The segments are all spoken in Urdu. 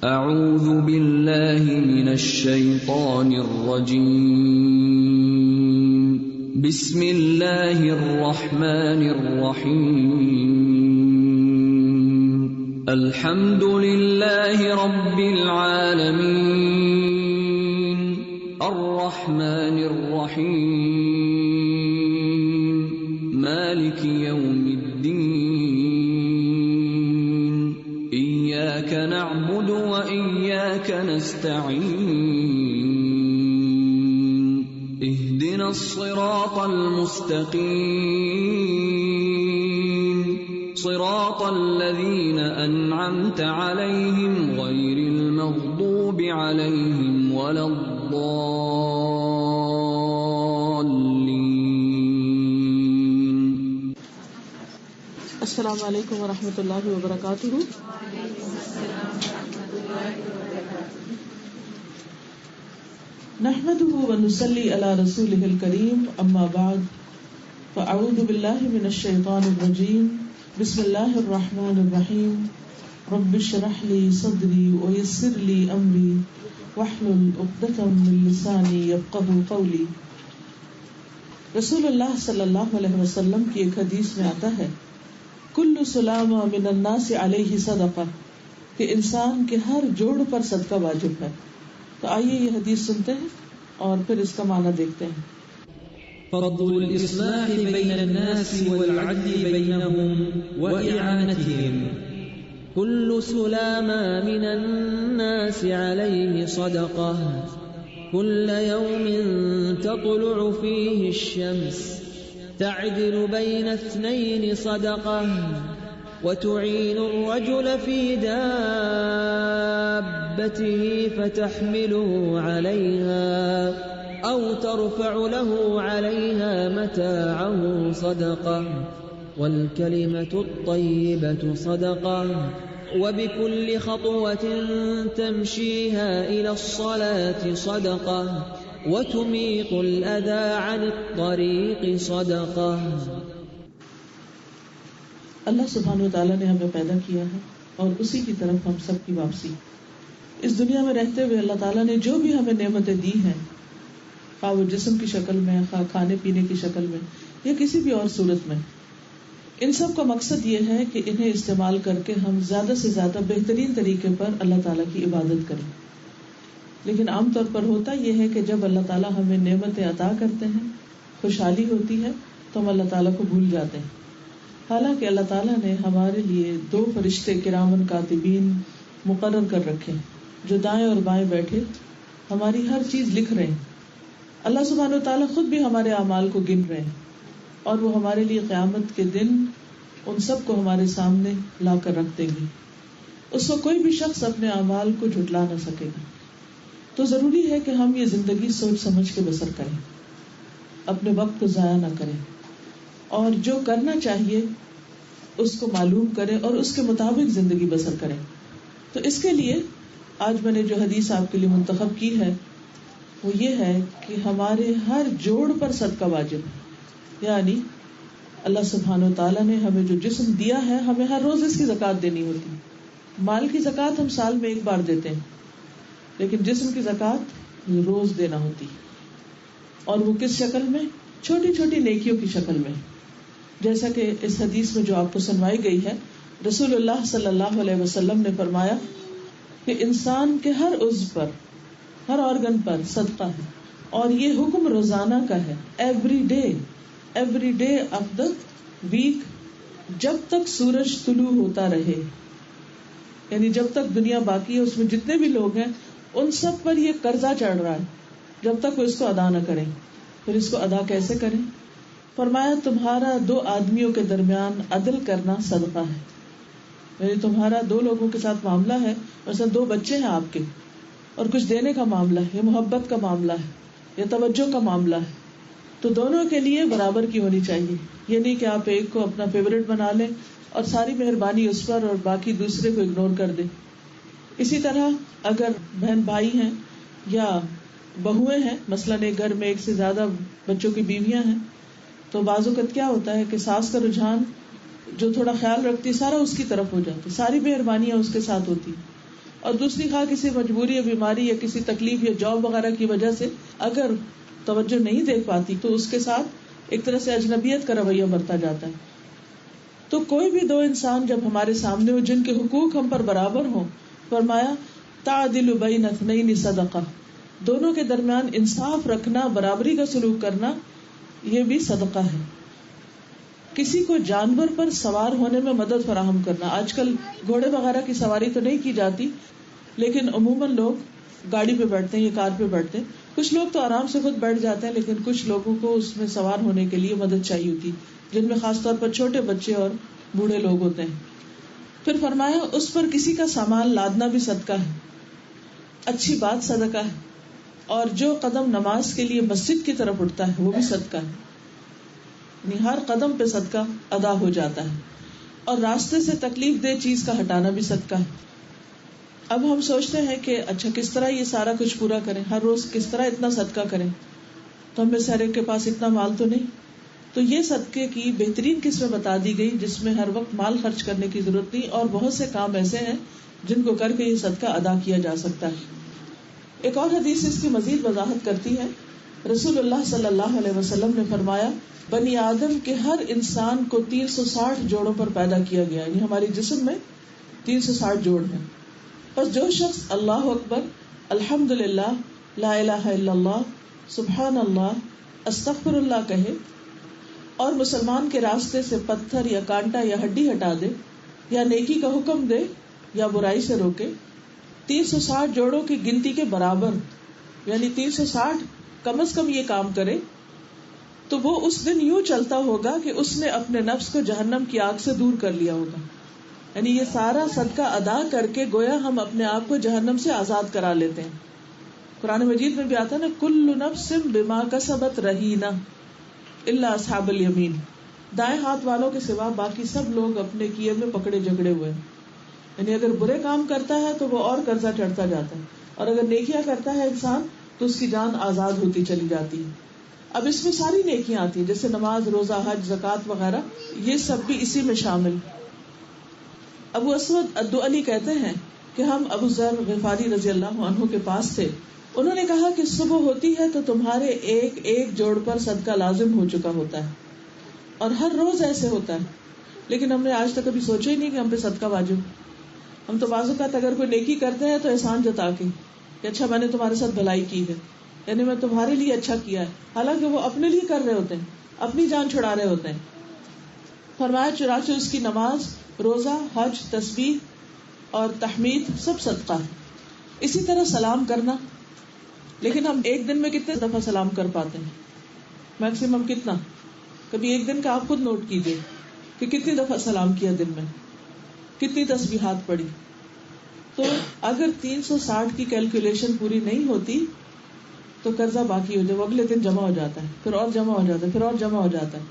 اعوذ باللہ من الشیطان الرجیم بسم اللہ الرحمن الرحیم الحمد للہ رب العالمین الرحمن الرحیم مالک یوم الدین ایاک نعبد وإياك نستعين اهدنا الصراط المستقيم صراط الذين أنعمت عليهم غير المغضوب عليهم ولا الضالين. السلام علیکم ورحمۃ اللہ وبرکاتہ. نحمده ونصلي على رسوله الكريم اما بعد فاعوذ بالله من الشيطان الرجيم بسم الله الرحمن الرحيم رب اشرح لي صدري ويسر لي امري واحلل عقدة من لساني يفقهوا قولي. رسول اللہ صلی اللہ علیہ وسلم کی ایک حدیث میں آتا ہے کل سلامہ من الناس علیہ صدقہ کہ انسان کے ہر جوڑ پر صدقہ واجب ہے. تو آئیے یہ حدیث سنتے ہیں اور پھر اس کا معنی دیکھتے ہیں. فضل الإصلاح بين الناس والعدل بينهم وإعانتهم. كل سلامة من الناس عليه صدقة كل يوم تطلع فيه الشمس تعدل بين اثنين صدقة وتعين الرجل في دابته فتحمله عليها أو ترفع له عليها متاعه صدقة والكلمة الطيبة صدقة وبكل خطوة تمشيها إلى الصلاة صدقة وتميط الأذى عن الطريق صدقة. اللہ سبحانہ وتعالیٰ نے ہمیں پیدا کیا ہے اور اسی کی طرف ہم سب کی واپسی. اس دنیا میں رہتے ہوئے اللہ تعالیٰ نے جو بھی ہمیں نعمتیں دی ہیں خواہ وہ جسم کی شکل میں خواہ کھانے پینے کی شکل میں یا کسی بھی اور صورت میں، ان سب کا مقصد یہ ہے کہ انہیں استعمال کر کے ہم زیادہ سے زیادہ بہترین طریقے پر اللہ تعالیٰ کی عبادت کریں. لیکن عام طور پر ہوتا یہ ہے کہ جب اللہ تعالیٰ ہمیں نعمتیں عطا کرتے ہیں، خوشحالی ہوتی ہے تو ہم اللہ تعالیٰ کو بھول جاتے ہیں. حالانکہ اللہ تعالیٰ نے ہمارے لیے 2 فرشتے کرامن کاتبین مقرر کر رکھے جو دائیں اور بائیں بیٹھے ہماری ہر چیز لکھ رہے ہیں. اللہ سبحانہ وتعالیٰ خود بھی ہمارے اعمال کو گن رہے ہیں اور وہ ہمارے لیے قیامت کے دن ان سب کو ہمارے سامنے لا کر رکھ دیں گے. اس وقت کوئی بھی شخص اپنے اعمال کو جھٹلا نہ سکے گا. تو ضروری ہے کہ ہم یہ زندگی سوچ سمجھ کے بسر کریں، اپنے وقت کو ضائع نہ کریں اور جو کرنا چاہیے اس کو معلوم کریں اور اس کے مطابق زندگی بسر کریں. تو اس کے لیے آج میں نے جو حدیث آپ کے لیے منتخب کی ہے وہ یہ ہے کہ ہمارے ہر جوڑ پر صدقہ واجب ہے. یعنی اللہ سبحانہ وتعالیٰ نے ہمیں جو جسم دیا ہے ہمیں ہر روز اس کی زکوٰۃ دینی ہوتی. مال کی زکوٰۃ ہم سال میں ایک بار دیتے ہیں لیکن جسم کی زکوٰۃ روز دینا ہوتی اور وہ کس شکل میں؟ چھوٹی چھوٹی نیکیوں کی شکل میں. جیسا کہ اس حدیث میں جو آپ کو سنوائی گئی ہے رسول اللہ صلی اللہ علیہ وسلم نے فرمایا کہ انسان کے ہر عضو پر ہر آرگن پر صدقہ ہے اور یہ حکم روزانہ کا ہے. Every day of the week جب تک سورج طلوع ہوتا رہے، یعنی جب تک دنیا باقی ہے اس میں جتنے بھی لوگ ہیں ان سب پر یہ قرضہ چڑھ رہا ہے جب تک وہ اس کو ادا نہ کریں. پھر اس کو ادا کیسے کریں؟ فرمایا تمہارا 2 آدمیوں کے درمیان عدل کرنا صدقہ ہے. یعنی تمہارا 2 لوگوں کے ساتھ معاملہ ہے، مثلا 2 بچے ہیں آپ کے اور کچھ دینے کا معاملہ ہے یا محبت کا معاملہ ہے یا توجہ کا معاملہ ہے تو دونوں کے لیے برابر کی ہونی چاہیے. یہ نہیں کہ آپ ایک کو اپنا فیوریٹ بنا لیں اور ساری مہربانی اس پر اور باقی دوسرے کو اگنور کر دیں. اسی طرح اگر بہن بھائی ہیں یا بہویں ہیں، مثلاً ایک گھر میں ایک سے زیادہ بچوں کی بیویاں ہیں، تو بعض اوقات کیا ہوتا ہے کہ ساس کا رجحان جو تھوڑا خیال رکھتی سارا اس کی طرف ہو جاتی، ساری مہربانیاں اس کے ساتھ ہوتی، اور دوسری خواہ کسی مجبوری یا بیماری یا کسی تکلیف یا جاب وغیرہ کی وجہ سے اگر توجہ نہیں دے پاتی تو اس کے ساتھ ایک طرح سے اجنبیت کا رویہ برتا جاتا ہے. تو کوئی بھی دو انسان جب ہمارے سامنے ہو جن کے حقوق ہم پر برابر ہوں، فرمایا تعدل بین اثنین صدقہ، دونوں کے درمیان انصاف رکھنا، برابری کا سلوک کرنا، یہ بھی صدقہ ہے. کسی کو جانور پر سوار ہونے میں مدد فراہم کرنا. آج کل گھوڑے وغیرہ کی سواری تو نہیں کی جاتی، لیکن عموماً لوگ گاڑی پہ بیٹھتے ہیں یا کار پہ بیٹھتے ہیں. کچھ لوگ تو آرام سے خود بیٹھ جاتے ہیں، لیکن کچھ لوگوں کو اس میں سوار ہونے کے لیے مدد چاہیے ہوتی، جن میں خاص طور پر چھوٹے بچے اور بوڑھے لوگ ہوتے ہیں. پھر فرمایا اس پر کسی کا سامان لادنا بھی صدقہ ہے، اچھی بات صدقہ ہے، اور جو قدم نماز کے لیے مسجد کی طرف اٹھتا ہے وہ بھی صدقہ ہے، یعنی ہر قدم پہ صدقہ ادا ہو جاتا ہے. اور راستے سے تکلیف دہ چیز کا ہٹانا بھی صدقہ ہے. اب ہم سوچتے ہیں کہ اچھا کس طرح یہ سارا کچھ پورا کریں، ہر روز کس طرح اتنا صدقہ کریں، تو ہمیں سارے کے پاس اتنا مال تو نہیں. تو یہ صدقے کی بہترین قسمیں بتا دی گئی جس میں ہر وقت مال خرچ کرنے کی ضرورت نہیں، اور بہت سے کام ایسے ہیں جن کو کر کے یہ صدقہ ادا کیا جا سکتا ہے. ایک اور حدیث اس کی مزید وضاحت کرتی ہے. رسول اللہ صلی اللہ علیہ وسلم نے فرمایا بنی آدم کے ہر انسان کو 360 جوڑوں پر پیدا کیا گیا، یعنی ہمارے جسم میں 360 جوڑ ہیں. بس جو شخص اللہ اکبر، الحمدللہ، لا الہ الا اللہ، سبحان اللہ، استغفر اللہ کہے اور مسلمان کے راستے سے پتھر یا کانٹا یا ہڈی ہٹا دے، یا نیکی کا حکم دے یا برائی سے روکے، 360 جوڑوں کی گنتی کے برابر، یعنی 360 کم از کم یہ کام کرے، تو وہ اس دن یوں چلتا ہوگا کہ اس نے اپنے نفس کو جہنم کی آگ سے دور کر لیا ہوگا. یعنی یہ سارا صدقہ ادا کر کے گویا ہم اپنے آپ کو جہنم سے آزاد کرا لیتے ہیں. قرآن مجید میں بھی آتا ہے نا، کل نفس بما کسبت رہینہ الا اصحاب الیمین، دائیں ہاتھ والوں کے سوا باقی سب لوگ اپنے کیے میں پکڑے جھگڑے ہوئے ہیں. یعنی اگر برے کام کرتا ہے تو وہ اور قرضہ چڑھتا جاتا ہے، اور اگر نیکیاں کرتا ہے انسان تو اس کی جان آزاد ہوتی چلی جاتی ہے. اب اس میں ساری نیکیاں آتی ہیں جیسے نماز، روزہ، حج، زکوٰۃ وغیرہ، یہ سب بھی اسی میں شامل. ابو اسود الدؤلی کہتے ہیں کہ ہم ابو ذر غفاری رضی اللہ عنہ کے پاس تھے. انہوں نے کہا کہ صبح ہوتی ہے تو تمہارے ایک ایک جوڑ پر صدقہ لازم ہو چکا ہوتا ہے، اور ہر روز ایسے ہوتا ہے. لیکن ہم نے آج تک کبھی سوچا ہی نہیں کہ ہم پہ صدقہ واجب. ہم تو بعض اوقات اگر کوئی نیکی کرتے ہیں تو احسان جتا کے کہ اچھا میں نے تمہارے ساتھ بھلائی کی ہے، یعنی میں تمہارے لیے اچھا کیا ہے، حالانکہ وہ اپنے لیے کر رہے ہوتے ہیں، اپنی جان چھڑا رہے ہوتے ہیں. فرمایا چنانچہ اس کی نماز، روزہ، حج، تسبیح اور تحمید سب صدقہ ہے. اسی طرح سلام کرنا، لیکن ہم ایک دن میں کتنے دفعہ سلام کر پاتے ہیں؟ میکسیمم کتنا؟ کبھی ایک دن کا آپ خود نوٹ کیجئے کہ کتنی دفعہ سلام کیا دن میں، کتنی تسبیحات پڑھی. تو اگر 360 کی کیلکولیشن پوری نہیں ہوتی تو قرضہ باقی ہو جائے، وہ اگلے دن جمع ہو جاتا ہے، پھر اور جمع ہو جاتا ہے، پھر اور جمع ہو جاتا ہے.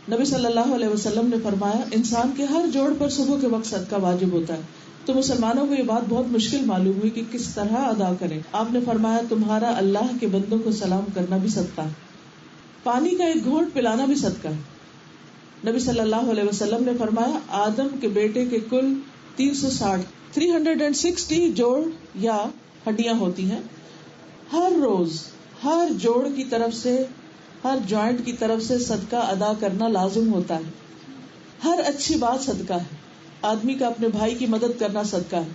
نبی صلی اللہ علیہ وسلم نے فرمایا انسان کے ہر جوڑ پر صبح کے وقت صدقہ واجب ہوتا ہے. تو مسلمانوں کو یہ بات بہت مشکل معلوم ہوئی کہ کس طرح ادا کریں. آپ نے فرمایا تمہارا اللہ کے بندوں کو سلام کرنا بھی صدقہ ہے، پانی کا ایک گھونٹ پلانا بھی صدقہ ہے. نبی صلی اللہ علیہ وسلم نے فرمایا آدم کے بیٹے کے کل 360 جوڑ یا ہڈیاں ہوتی ہیں. ہر روز ہر جوڑ کی طرف سے، ہر جوائنٹ کی طرف سے صدقہ ادا کرنا لازم ہوتا ہے. ہر اچھی بات صدقہ ہے. آدمی کا اپنے بھائی کی مدد کرنا صدقہ ہے.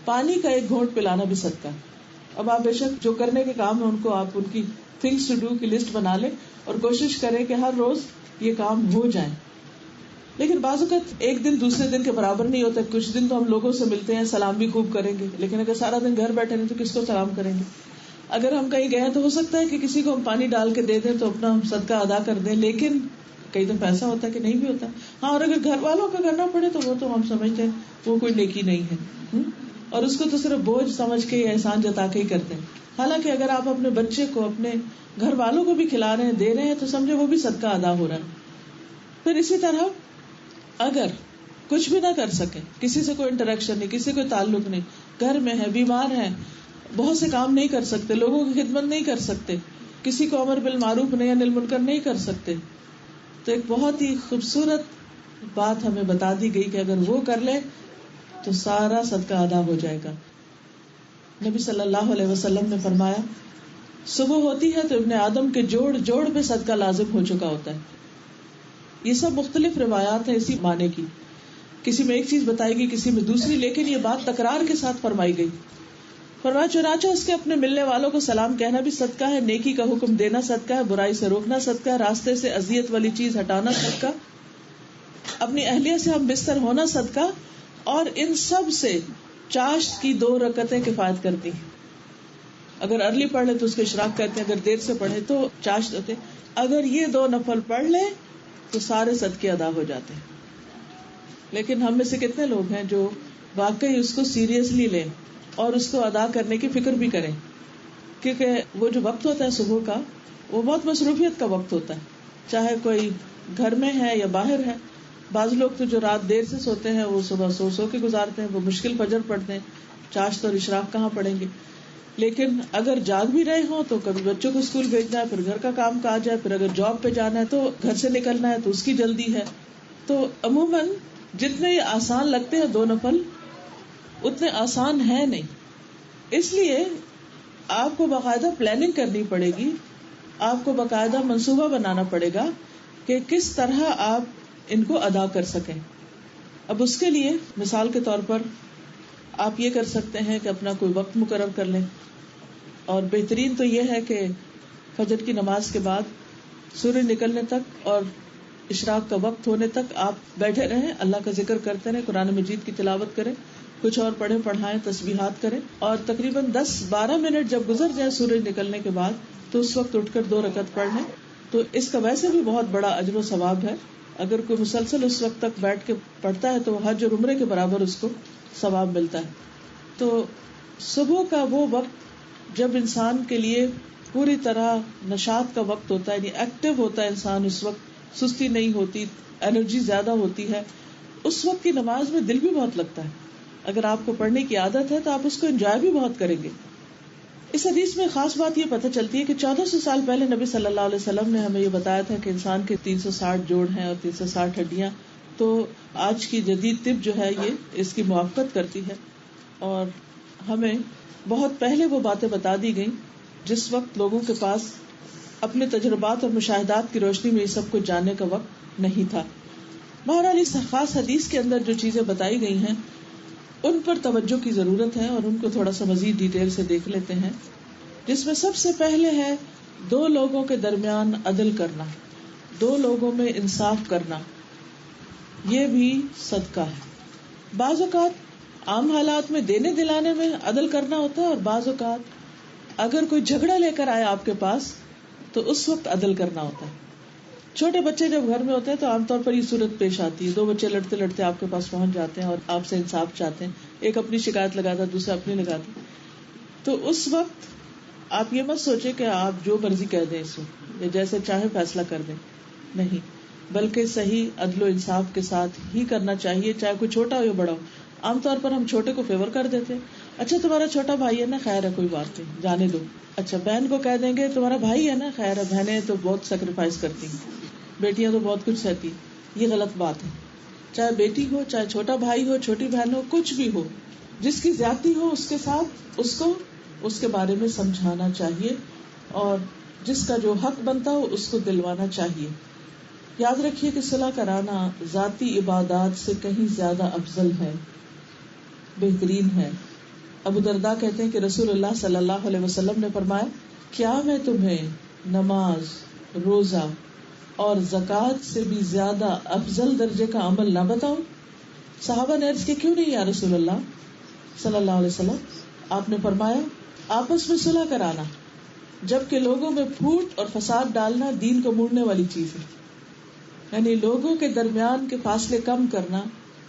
پانی کا ایک گھونٹ پلانا بھی صدقہ ہے. اب آپ بے شک جو کرنے کے کام ہیں ان کو آپ ان کی تھنگس ٹو ڈو کی لسٹ بنا لیں اور کوشش کریں کہ ہر روز یہ کام ہو جائیں. لیکن بعض اوقات ایک دن دوسرے دن کے برابر نہیں ہوتا. کچھ دن تو ہم لوگوں سے ملتے ہیں، سلام بھی خوب کریں گے، لیکن اگر سارا دن گھر بیٹھے رہیں تو کس کو سلام کریں گے؟ اگر ہم کہیں گئے تو ہو سکتا ہے کہ کسی کو ہم پانی ڈال کے دے دیں تو اپنا صدقہ ادا کر دیں، لیکن کئی دفعہ ایسا ہوتا ہے کہ نہیں بھی ہوتا. ہاں، اور اگر گھر والوں کا کرنا پڑے تو وہ تو ہم سمجھتے ہیں وہ کوئی نیکی نہیں ہے، اور اس کو تو صرف بوجھ سمجھ کے یا احسان جتا کے ہی کرتے ہیں. حالانکہ اگر آپ اپنے بچے کو اپنے گھر والوں کو بھی کھلا رہے ہیں، دے رہے ہیں، تو سمجھے وہ بھی صدقہ ادا ہو رہا ہے. پھر اسی طرح اگر کچھ بھی نہ کر سکے، کسی سے کوئی انٹریکشن نہیں، کسی کوئی تعلق نہیں، گھر میں ہے، بیمار ہے، بہت سے کام نہیں کر سکتے، لوگوں کی خدمت نہیں کر سکتے، کسی کو امر بالمعروف نہی عن المنکر نہیں کر سکتے، تو ایک بہت ہی خوبصورت بات ہمیں بتا دی گئی کہ اگر وہ کر لے تو سارا صدقہ ادا ہو جائے گا. نبی صلی اللہ علیہ وسلم نے فرمایا صبح ہوتی ہے تو ابن آدم کے جوڑ جوڑ پہ صدقہ لازم ہو چکا ہوتا ہے. یہ سب مختلف روایات ہیں اسی معنی کی، کسی میں ایک چیز بتائی گئی، کسی میں دوسری، لیکن یہ بات تکرار کے ساتھ فرمائی گئی. فرمایا چنانچہ اس کے اپنے ملنے والوں کو سلام کہنا بھی صدقہ ہے، نیکی کا حکم دینا صدقہ ہے، برائی سے روکنا صدقہ ہے، راستے سے اذیت والی چیز ہٹانا صدقہ، اپنی اہلیہ سے ہم بستر ہونا صدقہ، اور ان سب سے چاشت کی 2 رکعتیں کفایت کرتی ہیں. اگر ارلی پڑھ لے تو اس کے اشراق کرتے ہیں، اگر دیر سے پڑھے تو چاشت ہوتے. اگر یہ 2 نفل پڑھ لے تو سارے صدقے ادا ہو جاتے ہیں. لیکن ہم میں سے کتنے لوگ ہیں جو واقعی اس کو سیریسلی لیں اور اس کو ادا کرنے کی فکر بھی کریں؟ کیونکہ وہ جو وقت ہوتا ہے صبح کا، وہ بہت مصروفیت کا وقت ہوتا ہے، چاہے کوئی گھر میں ہے یا باہر ہے. بعض لوگ تو جو رات دیر سے سوتے ہیں وہ صبح سو کے گزارتے ہیں، وہ مشکل فجر پڑھتے ہیں، چاشت اور اشراق کہاں پڑھیں گے. لیکن اگر جاگ بھی رہے ہوں تو کبھی بچوں کو اسکول بھیجنا ہے، پھر گھر کا کام کاج ہے، پھر اگر جاب پہ جانا ہے تو گھر سے نکلنا ہے تو اس کی جلدی ہے. تو عموماً جتنے آسان لگتے ہیں 2 نفل اتنے آسان ہے نہیں. اس لیے آپ کو باقاعدہ پلاننگ کرنی پڑے گی، آپ کو باقاعدہ منصوبہ بنانا پڑے گا کہ کس طرح آپ ان کو ادا کر سکیں. اب اس کے لیے مثال کے طور پر آپ یہ کر سکتے ہیں کہ اپنا کوئی وقت مقرر کر لیں، اور بہترین تو یہ ہے کہ فجر کی نماز کے بعد سورج نکلنے تک اور اشراق کا وقت ہونے تک آپ بیٹھے رہیں، اللہ کا ذکر کرتے رہیں، قرآن مجید کی تلاوت کریں، کچھ اور پڑھیں، پڑھائیں، تسبیحات کریں، اور تقریباً 10-12 منٹ جب گزر جائے سورج نکلنے کے بعد تو اس وقت اٹھ کر 2 رکعت پڑھ لیں. تو اس کا ویسے بھی بہت بڑا اجر و ثواب ہے. اگر کوئی مسلسل اس وقت تک بیٹھ کے پڑھتا ہے تو حج اور عمرے کے برابر اس کو ثواب ملتا ہے. تو صبح کا وہ وقت جب انسان کے لیے پوری طرح نشاط کا وقت ہوتا ہے، یعنی ایکٹیو ہوتا ہے انسان، اس وقت سستی نہیں ہوتی، انرجی زیادہ ہوتی ہے، اس وقت کی نماز میں دل بھی بہت لگتا ہے. اگر آپ کو پڑھنے کی عادت ہے تو آپ اس کو انجوائے بھی بہت کریں گے. اس حدیث میں خاص بات یہ پتہ چلتی ہے کہ 1400 سال پہلے نبی صلی اللہ علیہ وسلم نے ہمیں یہ بتایا تھا کہ انسان کے 360 جوڑ ہیں اور 360 ہڈیاں. تو آج کی جدید طب جو ہے یہ اس کی موافقت کرتی ہے، اور ہمیں بہت پہلے وہ باتیں بتا دی گئیں جس وقت لوگوں کے پاس اپنے تجربات اور مشاہدات کی روشنی میں یہ سب کچھ جاننے کا وقت نہیں تھا. بہرحال اس خاص حدیث کے اندر جو چیزیں بتائی گئی ہیں ان پر توجہ کی ضرورت ہے، اور ان کو تھوڑا سا مزید ڈیٹیل سے دیکھ لیتے ہیں. جس میں سب سے پہلے ہے 2 لوگوں کے درمیان عدل کرنا، 2 لوگوں میں انصاف کرنا، یہ بھی صدقہ ہے. بعض اوقات عام حالات میں دینے دلانے میں عدل کرنا ہوتا ہے، اور بعض اوقات اگر کوئی جھگڑا لے کر آئے آپ کے پاس تو اس وقت عدل کرنا ہوتا ہے. چھوٹے بچے جب گھر میں ہوتے ہیں تو عام طور پر یہ صورت پیش آتی ہے، 2 بچے لڑتے لڑتے آپ کے پاس پہنچ جاتے ہیں اور آپ سے انصاف چاہتے ہیں، ایک اپنی شکایت لگاتا ہے، دوسرا اپنی لگاتا ہے. تو اس وقت آپ یہ مت سوچے کہ آپ جو مرضی کہہ دیں اس وقت یا جیسے چاہے فیصلہ کر دیں، نہیں، بلکہ صحیح عدل و انصاف کے ساتھ ہی کرنا چاہیے، چاہے کوئی چھوٹا ہو یا بڑا ہو. عام طور پر ہم چھوٹے کو فیور کر دیتے، اچھا تمہارا چھوٹا بھائی ہے نا، خیر ہے کوئی بات نہیں، جانے دو. اچھا بہن کو کہہ دیں گے تمہارا بھائی ہے نا، خیر ہے، بہنیں تو بہت سیکریفائس کرتی ہیں، بیٹیاں تو بہت کچھ سہتی. یہ غلط بات ہے. چاہے بیٹی ہو، چاہے چھوٹا بھائی ہو، چھوٹی بہن ہو، کچھ بھی ہو، جس کی زیادتی ہو اس کے ساتھ اس کو اس کے بارے میں سمجھانا چاہیے، اور جس کا جو حق بنتا ہو اس کو دلوانا چاہیے. یاد رکھیے کہ صلح کرانا ذاتی عبادات سے کہیں زیادہ افضل ہے، بہترین ہے. ابو درداء کہتے ہیں کہ رسول اللہ صلی اللہ علیہ وسلم نے فرمایا، کیا میں تمہیں نماز، روزہ اور زکوٰۃ سے بھی زیادہ افضل درجے کا عمل نہ بتاؤں؟ صحابہ نے عرض کی، کیوں نہیں یا رسول اللہ صلی اللہ علیہ وسلم؟ آپ نے فرمایا، آپس میں صلح کرانا، جبکہ لوگوں میں پھوٹ اور فساد ڈالنا دین کو موڑنے والی چیز ہے. یعنی لوگوں کے درمیان کے فاصلے کم کرنا،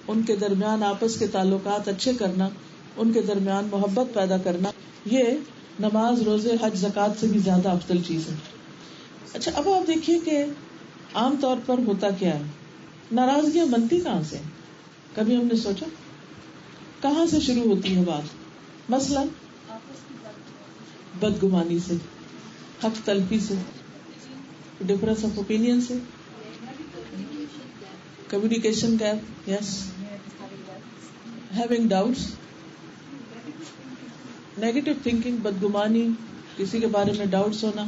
ان کے درمیان آپس کے تعلقات اچھے کرنا، ان کے درمیان محبت پیدا کرنا، یہ نماز، روزے، حج، زکوٰۃ سے بھی زیادہ افضل چیز ہے. اچھا اب آپ دیکھیے کہ عام طور پر ہوتا کیا ہے، ناراضگیاں بنتی کہاں سے؟ کبھی ہم نے سوچا کہاں سے شروع ہوتی ہے بات؟ مثلا بدگمانی سے، حق تلفی سے، ڈفرنس آف اوپینین سے، کمیونیکیشن گیپ، یس، having doubts, نیگیٹو تھنکنگ, بدگمانی, کسی کے بارے میں ڈاؤٹس ہونا,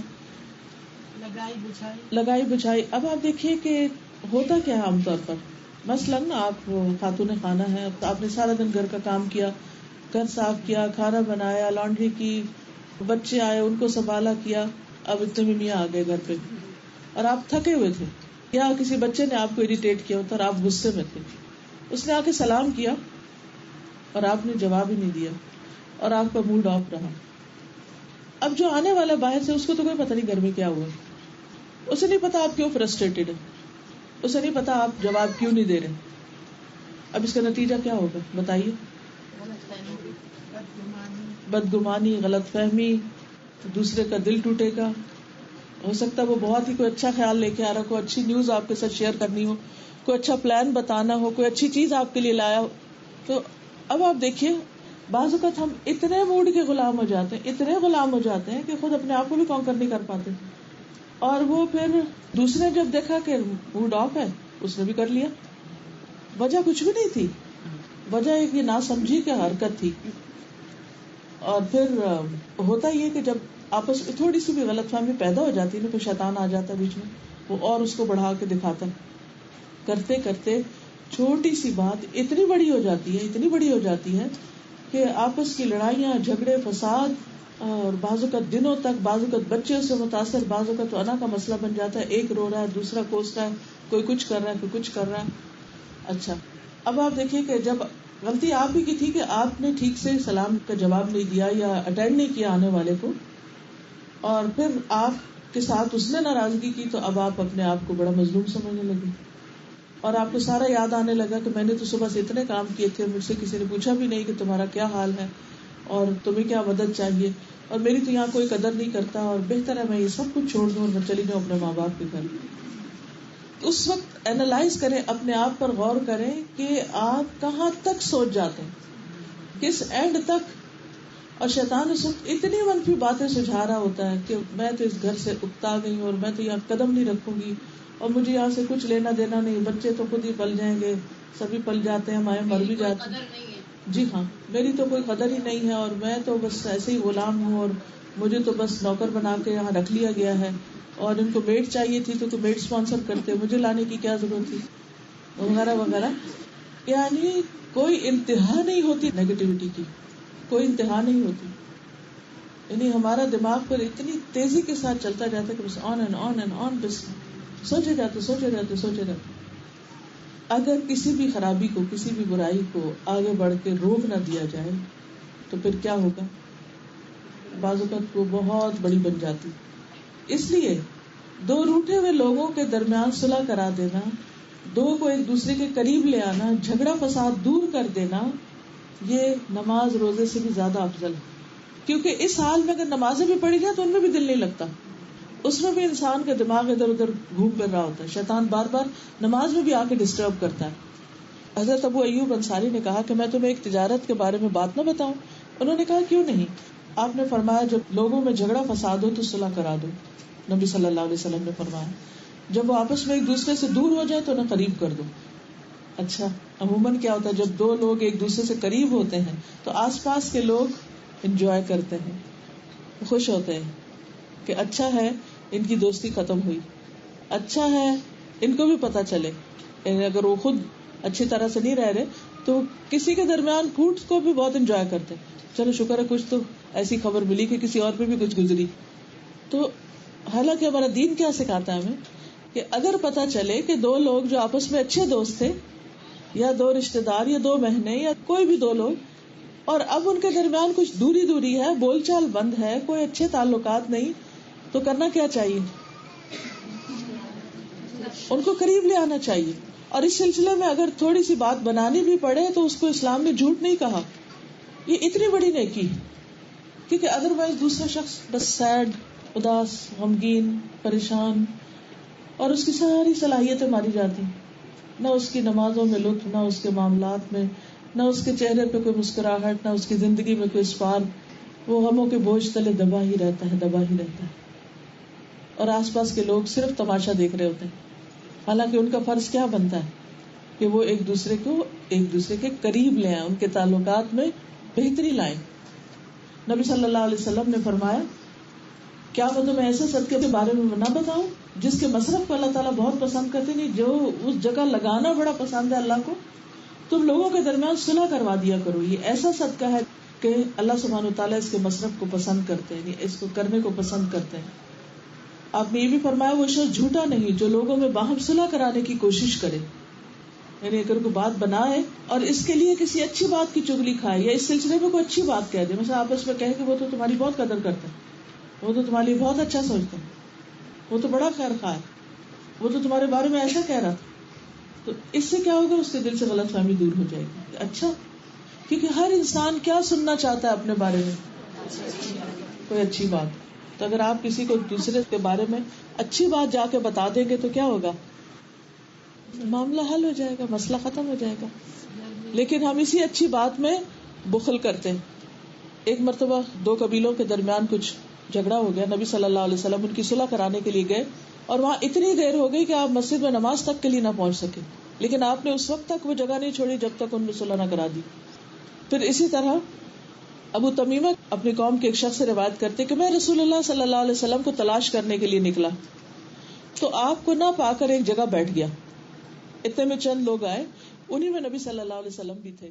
لگائی بچھائی. اب آپ دیکھیے کہ ہوتا کیا ہے عام طور پر, مثلاً آپ خاتون خانہ ہیں, آپ نے سارا دن گھر کا کام کیا, گھر صاف کیا, کھانا بنایا, لانڈری کی, بچے آئے ان کو سنبھالا کیا, اب اتنے میں میاں آ گئے گھر پہ اور آپ تھکے ہوئے تھے, یا کسی بچے نے آپ کو اریٹیٹ کیا ہوتا اور آپ غصے میں تھے, اس نے آ کے سلام کیا اور آپ نے جواب ہی نہیں دیا اور آپ کا موڈ آف رہا. اب جو آنے والا باہر سے, اس کو تو کوئی پتہ نہیں گھر میں کیا ہوا, اسے نہیں پتا آپ کیوں فرسٹریٹڈ ہے, اسے نہیں پتا آپ جواب کیوں نہیں دے رہے. اب اس کا نتیجہ کیا ہوگا بتائیے؟ بدگمانی, غلط فہمی, دوسرے کا دل ٹوٹے گا. ہو سکتا ہے وہ بہت ہی کوئی اچھا خیال لے کے آ رہا, کوئی اچھی نیوز آپ کے ساتھ شیئر کرنی ہو, کوئی اچھا پلان بتانا ہو, کوئی اچھی چیز آپ کے لیے لایا ہو. تو اب آپ دیکھیے, بعض اوقات ہم اتنے موڈ کے غلام ہو جاتے ہیں, اتنے غلام ہو جاتے ہیں کہ خود اپنے آپ کو بھی کانکر نہیں کر پاتے, اور وہ پھر دوسرے جب دیکھا کہ موڈ آف ہے, اس نے بھی کر لیا. وجہ کچھ بھی نہیں تھی, وجہ ایک یہ ناسمجھی کی حرکت تھی. اور پھر ہوتا یہ کہ جب آپس میں تھوڑی سی بھی غلط فہمی پیدا ہو جاتی ہے, تو شیطان آ جاتا ہے بیچ میں, وہ اور اس کو بڑھا کے دکھاتا ہے. کرتے کرتے چھوٹی سی بات اتنی بڑی ہو جاتی ہے, اتنی بڑی ہو جاتی ہے کہ آپس کی لڑائیاں, جھگڑے, فساد, اور بعض اوقات دنوں تک, بعض اوقات بچے سے متاثر, بعض اوقات تو انا کا مسئلہ بن جاتا ہے. ایک رو رہا ہے, دوسرا کوس رہا ہے, کوئی کچھ کر رہا ہے, کوئی کچھ کر رہا ہے. اچھا, اب آپ دیکھیے کہ جب غلطی آپ ہی کی تھی کہ آپ نے ٹھیک سے سلام کا جواب نہیں دیا یا اٹینڈ نہیں کیا آنے والے کو, اور پھر آپ کے ساتھ اس نے ناراضگی کی, تو اب آپ اپنے آپ کو بڑا مظلوم سمجھنے لگے, اور آپ کو سارا یاد آنے لگا کہ میں نے تو صبح سے اتنے کام کیے تھے, مجھ سے کسی نے پوچھا بھی نہیں کہ تمہارا کیا حال ہے اور تمہیں کیا مدد چاہیے, اور میری تو یہاں کوئی قدر نہیں کرتا, اور بہتر ہے میں یہ سب کچھ چھوڑ دوں اور میں چلی جاؤں اپنے ماں باپ کے گھر. اس وقت اینالائز کریں, اپنے آپ پر غور کریں کہ آپ کہاں تک سوچ جاتے ہیں, کس اینڈ تک. اور شیطان اس وقت اتنی منفی باتیں سجھا رہا ہوتا ہے کہ میں تو اس گھر سے اکتا گئی ہوں, اور میں تو یہاں قدم نہیں رکھوں گی, اور مجھے یہاں سے کچھ لینا دینا نہیں, بچے تو خود ہی پل جائیں گے, سبھی پل جاتے ہیں, مائیں مر بھی جاتی ہیں. جی ہاں, میری تو کوئی قدر ہی نہیں ہے, اور میں تو بس ایسے ہی غلام ہوں, اور مجھے تو بس نوکر بنا کے یہاں رکھ لیا گیا ہے, اور ان کو میڈ چاہیے تھی تو میڈ اسپانسر کرتے, مجھے لانے کی کیا ضرورت تھی, وغیرہ وغیرہ. یعنی کوئی انتہا نہیں ہوتی نیگیٹیوٹی کی, کوئی انتہا نہیں ہوتی. یعنی ہمارا دماغ پر اتنی تیزی کے ساتھ چلتا جاتا ہے کہ بس on and on and on, بس سوچے جاتے. اگر کسی بھی خرابی کو, کسی بھی برائی کو آگے بڑھ کے روک نہ دیا جائے تو پھر کیا ہوگا, بعض اوقات وہ بہت بڑی بن جاتی. اس لیے دو روٹھے ہوئے لوگوں کے درمیان صلح کرا دینا, دو کو ایک دوسرے کے قریب لے آنا, جھگڑا فساد دور کر دینا, یہ نماز روزے سے بھی زیادہ افضل ہے. کیونکہ اس حال میں اگر نمازیں بھی پڑھی جائیں تو ان میں بھی دل نہیں لگتا, اس میں بھی انسان کا دماغ ادھر ادھر گھوم پھر رہا ہوتا ہے, شیطان بار بار نماز میں بھی آ کے ڈسٹرب کرتا ہے. حضرت ابو ایوب انصاری نے کہا کہ میں تمہیں ایک تجارت کے بارے میں بات نہ بتاؤں. انہوں نے کہا کیوں نہیں. آپ نے فرمایا جب لوگوں میں جھگڑا فساد ہو تو صلح کرا دو. نبی صلی اللہ علیہ وسلم نے فرمایا جب وہ آپس میں ایک دوسرے سے دور ہو جائے تو انہیں قریب کر دو. اچھا, عموماً کیا ہوتا ہے جب دو لوگ ایک دوسرے سے قریب ہوتے ہیں تو آس پاس کے لوگ انجوائے کرتے ہیں, خوش ہوتے ہیں کہ اچھا ہے ان کی دوستی ختم ہوئی, اچھا ہے ان کو بھی پتا چلے. اگر وہ خود اچھی طرح سے نہیں رہ رہے تو کسی کے درمیان پھوٹ کو بھی بہت انجوائے کرتے ہیں, چلو شکر ہے کچھ تو ایسی خبر ملی کہ کسی اور پہ بھی کچھ گزری. تو حالانکہ ہمارا دین کیا سکھاتا ہے ہمیں کہ اگر پتا چلے کہ دو لوگ جو آپس میں اچھے دوست تھے, یا دو رشتے دار, یا دو بہنیں, یا کوئی بھی دو لوگ, اور اب ان کے درمیان کچھ دوری ہے, بول چال بند ہے, کوئی اچھے تعلقات نہیں, تو کرنا کیا چاہیے, ان کو قریب لے آنا چاہیے. اور اس سلسلے میں اگر تھوڑی سی بات بنانی بھی پڑے تو اس کو اسلام نے جھوٹ نہیں کہا, یہ اتنی بڑی نیکی, کیونکہ ادروائز دوسرا شخص بس سیڈ, اداس, غمگین, پریشان, اور اس کی ساری صلاحیتیں ماری جاتی, نہ اس کی نمازوں میں لطف, نہ اس کے معاملات میں, نہ اس کے چہرے پہ کوئی مسکراہٹ, نہ اس کی زندگی میں کوئی اسپارک. وہ غموں کے بوجھ تلے دبا ہی رہتا ہے, اور آس پاس کے لوگ صرف تماشا دیکھ رہے ہوتے ہیں. حالانکہ ان کا فرض کیا بنتا ہے کہ وہ ایک دوسرے کے قریب لے آئیں، ان کے تعلقات میں بہتری لائیں. نبی صلی اللہ علیہ وسلم نے فرمایا کیا میں تمہیں ایسے صدقے کے بارے میں نہ بتاؤں جس کے مصرف کو اللہ تعالیٰ بہت پسند کرتے نہیں، جو اس جگہ لگانا بڑا پسند ہے اللہ کو. تم لوگوں کے درمیان صلح کروا دیا کرو. یہ ایسا صدقہ ہے کہ اللہ سبحانہ وتعالیٰ اس کے مصرف کو پسند کرتے ہیں، اس کو کرنے کو پسند کرتے ہیں. آپ نے یہ بھی فرمایا وہ شخص جھوٹا نہیں جو لوگوں میں باہم صلح کرانے کی کوشش کرے، یعنی اگر کوئی بات بنائے اور اس کے لیے کسی اچھی بات کی چگلی کھائے یا اس سلسلے میں کوئی اچھی بات کہہ دے، مثلا آپس میں کہے کہ وہ تو تمہاری بہت قدر کرتا ہے، وہ تو تمہارے لیے بہت اچھا سوچتا ہے، وہ تو بڑا خیر خواہ ہے، وہ تو تمہارے بارے میں ایسا کہہ رہا تھا. تو اس سے کیا ہوگا؟ اس کے دل سے غلط فہمی دور ہو جائے گی. اچھا، کیونکہ ہر انسان کیا سننا چاہتا ہے اپنے بارے میں؟ کوئی اچھی بات. تو اگر آپ کسی کو دوسرے کے بارے میں اچھی بات جا کے بتا دیں گے تو کیا ہوگا؟ معاملہ حل ہو جائے گا، مسئلہ ختم ہو جائے گا. لیکن ہم اسی اچھی بات میں بخل کرتے ہیں. ایک مرتبہ 2 قبیلوں کے درمیان کچھ جھگڑا ہو گیا. نبی صلی اللہ علیہ وسلم ان کی صلح کرانے کے لیے گئے اور وہاں اتنی دیر ہو گئی کہ آپ مسجد میں نماز تک کے لیے نہ پہنچ سکے. لیکن آپ نے اس وقت تک وہ جگہ نہیں چھوڑی جب تک ان نے صلح نہ کرا دی. پھر اسی طرح ابو تمیمہ اپنی قوم کے ایک شخص سے روایت کرتے کہ میں رسول اللہ صلی اللہ علیہ وسلم کو تلاش کرنے کے لیے نکلا تو آپ کو نہ پا کر ایک جگہ بیٹھ گیا. اتنے میں چند لوگ آئے، انہی میں نبی صلی اللہ علیہ وسلم بھی تھے.